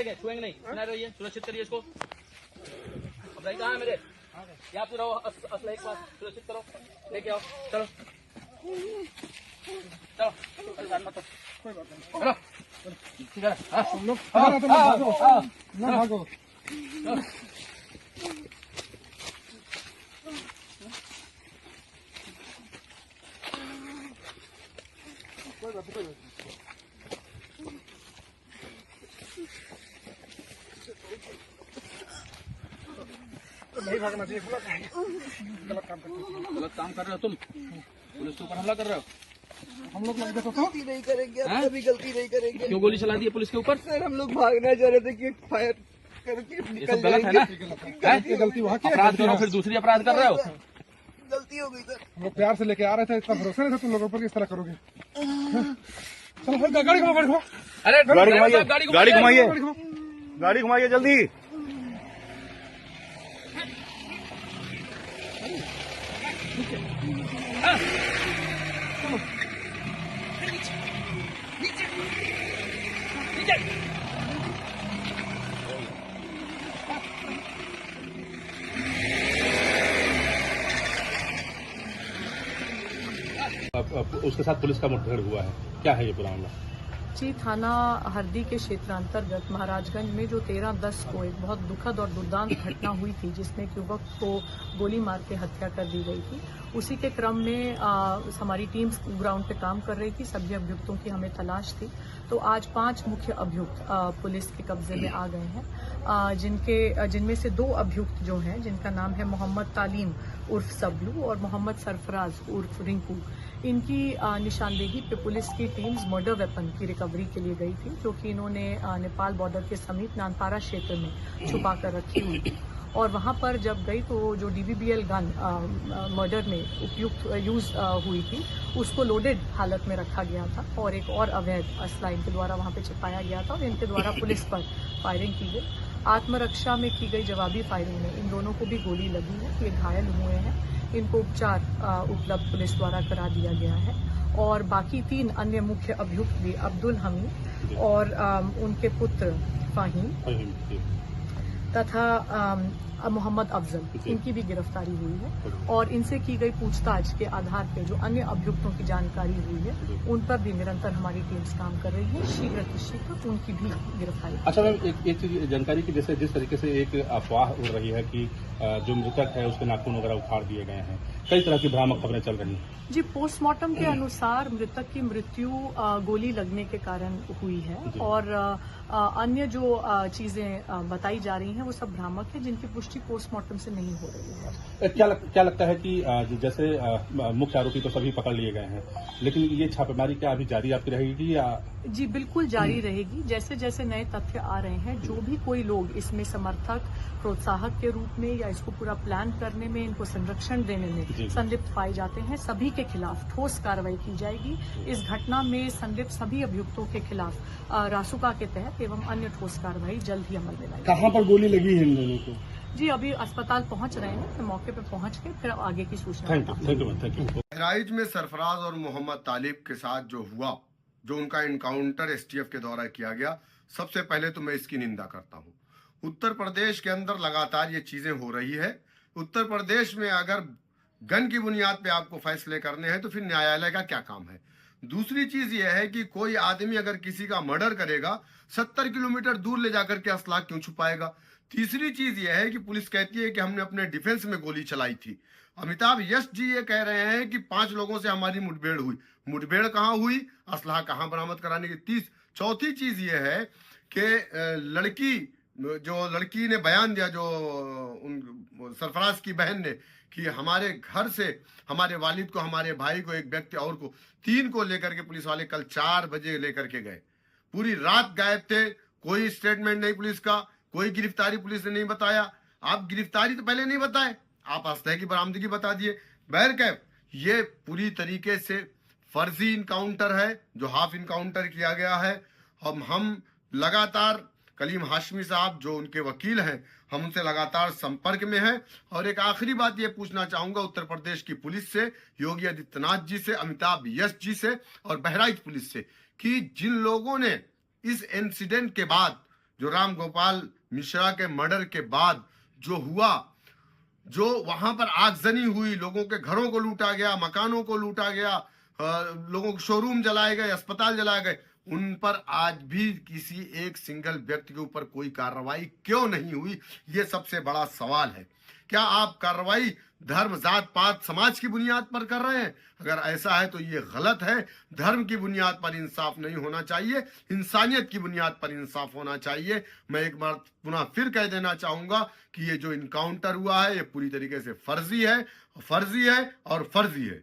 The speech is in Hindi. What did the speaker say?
लेके छुएंगे नहीं, सुना रहिए, सुरक्षित करिए इसको। अब भाई कहाँ है मेरे? यहाँ पे रहो, असला एक बार सुरक्षित करो, लेके आओ, चलो चलो, परेशान मत हो, चलो ठीक है। हम लोग ना भागो। नहीं भागना चाहिए, गलत काम करते हो। गलत काम कर रहे हो तुम, पुलिस के ऊपर हमला कर रहे हो। हम लोग लग गए तो गलती नहीं करेंगे, अब कभी गलती नहीं करेंगे। क्यों गोली चला दी है पुलिस के ऊपर? सर हम लोग भागना चाह रहे थे कि फायर करके ये निकल सब गलत है ना? गलती वहाँ की है। अपराध करो फिर दूसरी अपराध कर रहे हो। गलती हो गई सर। हम लोग प्यार से लेके आ रहे थे, इतना भरोसा नहीं था तुम लोगों पर कि इस तरह करोगे। चलो गाड़ी घुमाओ, गाड़ी घुमाओ। अरे गाड़ी घुमाइए, गाड़ी घुमाइए, गाड़ी घुमाओ। गाड़ी घुमाइए जल्दी। उसके साथ पुलिस का मुठभेड़ हुआ है, क्या है ये पूरा मामला? जी, थाना हरदी के क्षेत्र अंतर्गत महाराजगंज में जो 13/10 को एक बहुत दुखद और दुर्दांत घटना हुई थी, जिसमें एक युवक को गोली मार के हत्या कर दी गई थी, उसी के क्रम में हमारी टीम ग्राउंड पे काम कर रही थी। सभी अभियुक्तों की हमें तलाश थी, तो आज 5 मुख्य अभियुक्त पुलिस के कब्जे में आ गए हैं, जिनमें से 2 अभियुक्त जो हैं, जिनका नाम है मोहम्मद तालीम उर्फ सबलू और मोहम्मद सरफराज उर्फ रिंकू। इनकी निशानदेही पे पुलिस की टीम्स मर्डर वेपन की रिकवरी के लिए गई थी, जो कि इन्होंने नेपाल बॉर्डर के समीप नानपारा क्षेत्र में छुपा कर रखी हुई थी। और वहां पर जब गई तो जो DBBL गन मर्डर में उपयुक्त यूज हुई थी, उसको लोडेड हालत में रखा गया था और एक और अवैध असला इनके द्वारा वहां पे छिपाया गया था और इनके द्वारा पुलिस पर फायरिंग की गई। आत्मरक्षा में की गई जवाबी फायरिंग में इन दोनों को भी गोली लगी है, ये घायल हुए हैं। इनको उपचार उपलब्ध पुलिस द्वारा करा दिया गया है और बाकी 3 अन्य मुख्य अभियुक्त भी अब्दुल हमीद और उनके पुत्र फाहीम तथा मोहम्मद अफजल, इनकी भी गिरफ्तारी हुई है और इनसे की गई पूछताछ के आधार पर जो अन्य अभियुक्तों की जानकारी हुई है, उन पर भी निरंतर हमारी टीम्स काम कर रही है। शीघ्र उनकी भी गिरफ्तारी। अच्छा मैम, एक चीज जानकारी की, जैसे जिस तरीके से एक अफवाह उड़ रही है कि जो मृतक है उसके नाखून वगैरह उखाड़ दिए गए हैं, कई तरह की भ्रामक खबरें चल रही हैं। जी, पोस्टमार्टम के अनुसार मृतक की मृत्यु गोली लगने के कारण हुई है और अन्य जो चीजें बताई जा रही हैं वो सब भ्रामक है, जिनकी पुष्टि पोस्टमार्टम से नहीं हो रही है। क्या लगता है कि जैसे मुख्य आरोपी तो सभी पकड़ लिए गए हैं, लेकिन ये छापेमारी क्या अभी जारी आपकी रहेगी या? जी बिल्कुल जारी रहेगी। जैसे जैसे नए तथ्य आ रहे हैं, जो भी कोई लोग इसमें समर्थक प्रोत्साहक के रूप में या इसको पूरा प्लान करने में, इनको संरक्षण देने में संलिप्त पाए जाते हैं, सभी के खिलाफ ठोस कार्रवाई की जाएगी। इस घटना में संलिप्त सभी अभियुक्तों के खिलाफ रासुका के तहत एवं अन्य ठोस कार्रवाई जल्द ही अमल में लाएगी। कहाँ पर गोली लगी है इन दोनों को? जी अभी अस्पताल पहुंच रहे हैं, तो मौके पर पहुंच के फिर आगे की सूचना। Thank you. बहराइच में सरफराज और मोहम्मद तालिब के साथ जो हुआ, जो उनका इनकाउंटर STF के द्वारा किया गया, सबसे पहले तो मैं इसकी निंदा करता हूँ। उत्तर प्रदेश के अंदर लगातार ये चीजें हो रही है। उत्तर प्रदेश में अगर गन की बुनियाद पे आपको फैसले करने हैं तो फिर न्यायालय का क्या काम है? दूसरी चीज ये है कि कोई आदमी अगर किसी का मर्डर करेगा 70 किलोमीटर दूर ले जाकर के असला क्यों छुपाएगा? तीसरी चीज ये है कि पुलिस कहती है कि हमने अपने डिफेंस में गोली चलाई थी। अमिताभ यश जी ये कह रहे हैं कि 5 लोगों से हमारी मुठभेड़ हुई। मुठभेड़ कहाँ हुई? असला कहाँ बरामद कराने की? चौथी चीज ये है कि लड़की ने बयान दिया, जो सरफराज की बहन ने, कि हमारे घर से हमारे वालिद को, हमारे भाई को, एक व्यक्ति और को, 3 को लेकर के पुलिस वाले कल 4 बजे लेकर के गए। पूरी रात गायब थे, कोई स्टेटमेंट नहीं पुलिस का, कोई गिरफ्तारी पुलिस ने नहीं बताया। आप गिरफ्तारी तो पहले नहीं बताए, आप असलहे की बरामदगी बता दिए। बहरकैफ ये पूरी तरीके से फर्जी इनकाउंटर है, जो हाफ इनकाउंटर किया गया है। हम लगातार कलीम हाशमी साहब जो उनके वकील हैं, हम उनसे लगातार संपर्क में हैं। और एक आखिरी बात ये पूछना चाहूंगा उत्तर प्रदेश की पुलिस से, योगी आदित्यनाथ जी से, अमिताभ यश जी से और बहराइच पुलिस से, कि जिन लोगों ने इस इंसिडेंट के बाद जो राम गोपाल मिश्रा के मर्डर के बाद जो हुआ, जो वहां पर आगजनी हुई, लोगों के घरों को लूटा गया, मकानों को लूटा गया, लोगों के शोरूम जलाए गए, अस्पताल जलाए गए, उन पर आज भी किसी एक सिंगल व्यक्ति के ऊपर कोई कार्रवाई क्यों नहीं हुई? ये सबसे बड़ा सवाल है। क्या आप कार्रवाई धर्म, जात पात, समाज की बुनियाद पर कर रहे हैं? अगर ऐसा है तो ये गलत है। धर्म की बुनियाद पर इंसाफ नहीं होना चाहिए, इंसानियत की बुनियाद पर इंसाफ होना चाहिए। मैं एक बार पुनः फिर कह देना चाहूंगा कि ये जो इनकाउंटर हुआ है ये पूरी तरीके से फर्जी है और फर्जी है।